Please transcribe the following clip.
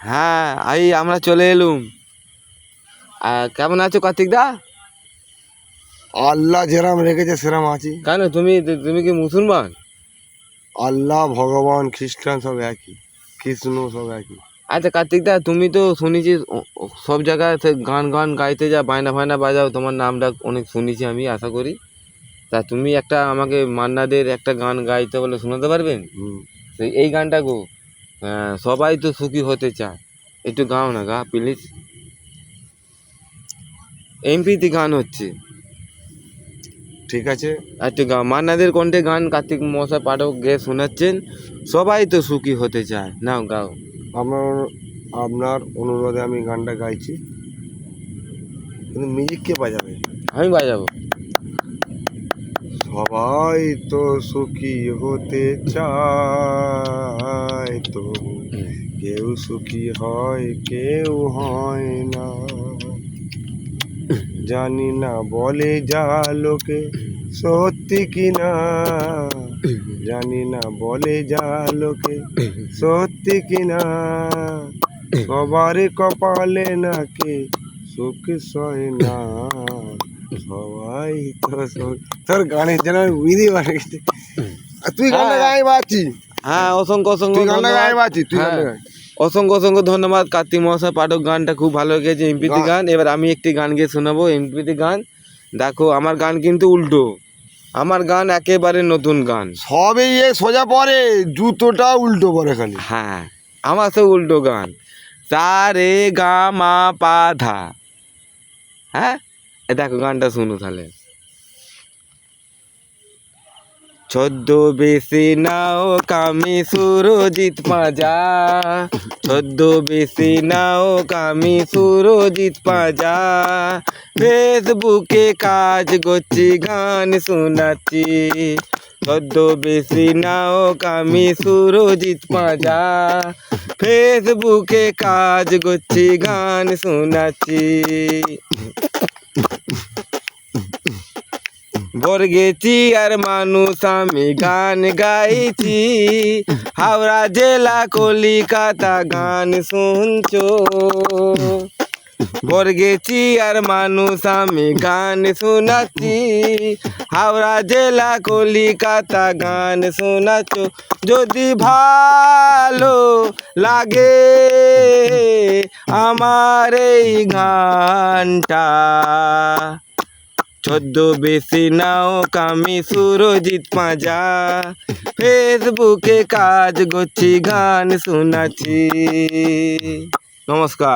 হ্যাঁ এই আমরা চলে এলুম। কেমন আছো কার্তিক দা? আল্লাহ যেরাম রেখেছে সেরাম আছি। কেন তুমি তুমি কি মুসলমান? আল্লাহ ভগবান খ্রিস্টান সব একই, কৃষ্ণ সব একই। আচ্ছা কার্তিক দা, তুমি তো শুনেছি সব জায়গায় গান গান গাইতে যা বায়না ফায়না বাজাও, তোমার নামটা অনেক শুনেছি আমি, আশা করি। তা তুমি একটা আমাকে মান্নাদের একটা গান গাইতে বলে শোনাতে পারবেন? সেই এই গানটা গো, সবাই তো সুখী হতে চায়, একটু গাও না গা প্লিজ। এমপিতে গান হচ্ছে, ঠিক আছে, একটু গাও। মান্নাদের কণ্ঠে গান কার্তিক মশা পাঠক গেয়ে শোনাচ্ছেন, সবাই তো সুখী হতে চায়, নাও গাও। আপনার অনুরোধে আমি গানটা গাইছি, কিন্তু মিউজিক কে বাজাবে? আমি বাজাবো। সবাই তো সুখী হতে চায়, তো কেউ সুখী হয় কেউ হয় না। জানি না বলে যা লোকে সত্যি কিনা, জানি না বলে যা লোকে সত্যি কিনা। সবার কপালে নাকি সুখ সয় না, সবাই তো তোর গানের যেন বুঝতে পারে। তুই গানটা গাই পাচ্ছি? হ্যাঁ, অসংখ্য অসংখ্য গানটা গাই ধন্যবাদ। পাচ্ছি, তুই হ্যাঁ, গানটা গাই। অসংখ্য অসংখ্য ধন্যবাদ কার্তিক মহাশয় পাঠক, গানটা খুব ভালো লেগেছে, এমপিতে গান। এবার আমি একটি গান গিয়ে শোনাবো এমপিতে গান। দেখো আমার গান কিন্তু উল্টো, আমার গান একেবারে নতুন গান। সবে সোজা পরে, জুতোটা উল্টো পরে খালি। হ্যাঁ, আমার তো উল্টো গান, সা রে গা মা পা ধা। হ্যাঁ, দেখো গানটা শুনো তাহলে। ছদ্মবেশে নাও কামি সুরজিৎ পাঁজা, ছদ্মবেশে নাও কামি সুরজিৎ পাঁজা। ফেসবুকে কাজ করছি গান শোনাচ্ছি, ছদ্মবেশে নাও কামি সুরজিৎ পাঁজা। ফেসবুকে কাজ করছি গান শোনাচ্ছি। বর্গেছি আর মানুষ আমি গান গাইছি, হাওড়া জেলা কলিকাতা গান শুনছো। বর্গেছি আর মানুষ আমি গান শোনাচ্ছি, হাওড়া জেলা কলিকাতা গান শোনাচ্ছ। যদি ভালো লাগে আমার এই গানটা, ছদ্মবেশে নাও কামি সুরজিৎ পাঁজা। ফেসবুকে কাজ করছি গান শোনাচ্ছি। নমস্কার।